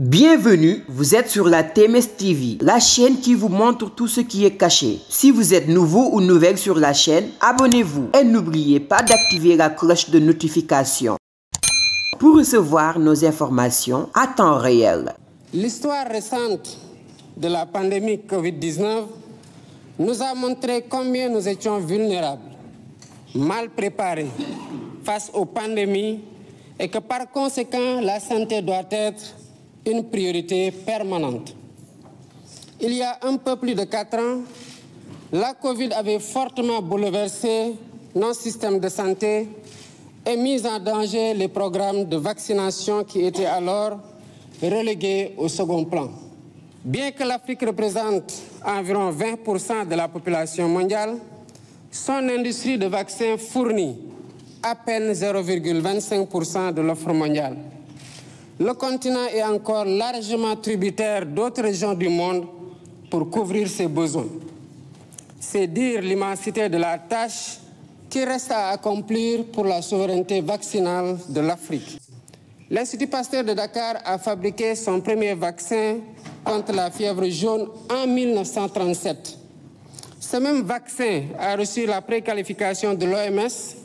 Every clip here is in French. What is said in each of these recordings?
Bienvenue, vous êtes sur la TMS TV, la chaîne qui vous montre tout ce qui est caché. Si vous êtes nouveau ou nouvelle sur la chaîne, abonnez-vous et n'oubliez pas d'activer la cloche de notification pour recevoir nos informations à temps réel. L'histoire récente de la pandémie Covid-19 nous a montré combien nous étions vulnérables, mal préparés face aux pandémies et que par conséquent la santé doit être une priorité permanente. Il y a un peu plus de 4 ans, la Covid avait fortement bouleversé nos systèmes de santé et mis en danger les programmes de vaccination qui étaient alors relégués au second plan. Bien que l'Afrique représente environ 20% de la population mondiale, son industrie de vaccins fournit à peine 0,25% de l'offre mondiale. Le continent est encore largement tributaire d'autres régions du monde pour couvrir ses besoins. C'est dire l'immensité de la tâche qui reste à accomplir pour la souveraineté vaccinale de l'Afrique. L'Institut Pasteur de Dakar a fabriqué son premier vaccin contre la fièvre jaune en 1937. Ce même vaccin a reçu la préqualification de l'OMS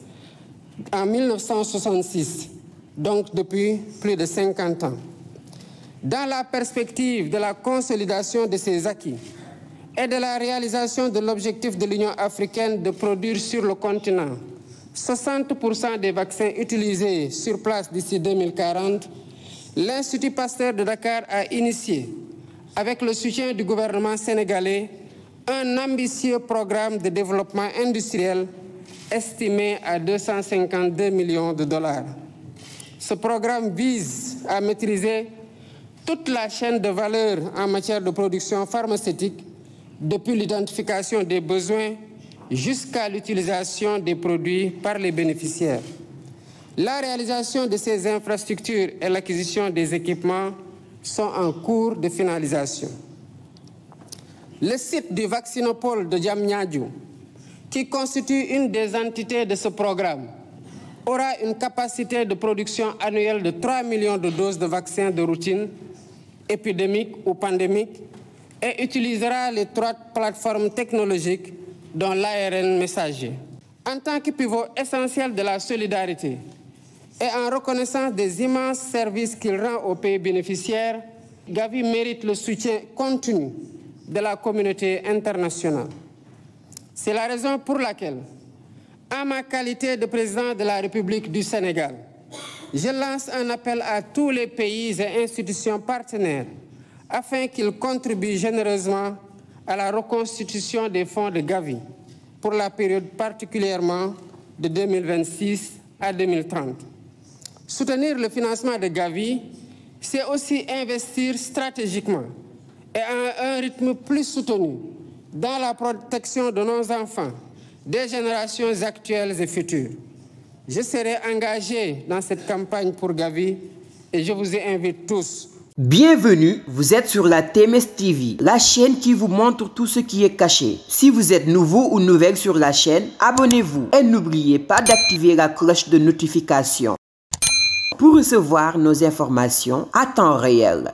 en 1966. Donc depuis plus de 50 ans. Dans la perspective de la consolidation de ces acquis et de la réalisation de l'objectif de l'Union africaine de produire sur le continent 60% des vaccins utilisés sur place d'ici 2040, l'Institut Pasteur de Dakar a initié, avec le soutien du gouvernement sénégalais, un ambitieux programme de développement industriel estimé à 252 millions de dollars. Ce programme vise à maîtriser toute la chaîne de valeur en matière de production pharmaceutique, depuis l'identification des besoins jusqu'à l'utilisation des produits par les bénéficiaires. La réalisation de ces infrastructures et l'acquisition des équipements sont en cours de finalisation. Le site du vaccinopole de Diamniadio, qui constitue une des entités de ce programme, aura une capacité de production annuelle de 3 millions de doses de vaccins de routine, épidémiques ou pandémiques, et utilisera les 3 plateformes technologiques dont l'ARN messager. En tant que pivot essentiel de la solidarité et en reconnaissance des immenses services qu'il rend aux pays bénéficiaires, Gavi mérite le soutien continu de la communauté internationale. C'est la raison pour laquelle, en ma qualité de président de la République du Sénégal, je lance un appel à tous les pays et institutions partenaires afin qu'ils contribuent généreusement à la reconstitution des fonds de Gavi pour la période particulièrement de 2026 à 2030. Soutenir le financement de Gavi, c'est aussi investir stratégiquement et à un rythme plus soutenu dans la protection de nos enfants, des générations actuelles et futures. Je serai engagé dans cette campagne pour Gavi et je vous y invite tous. Bienvenue, vous êtes sur la TMS TV, la chaîne qui vous montre tout ce qui est caché. Si vous êtes nouveau ou nouvelle sur la chaîne, abonnez-vous et n'oubliez pas d'activer la cloche de notification pour recevoir nos informations à temps réel.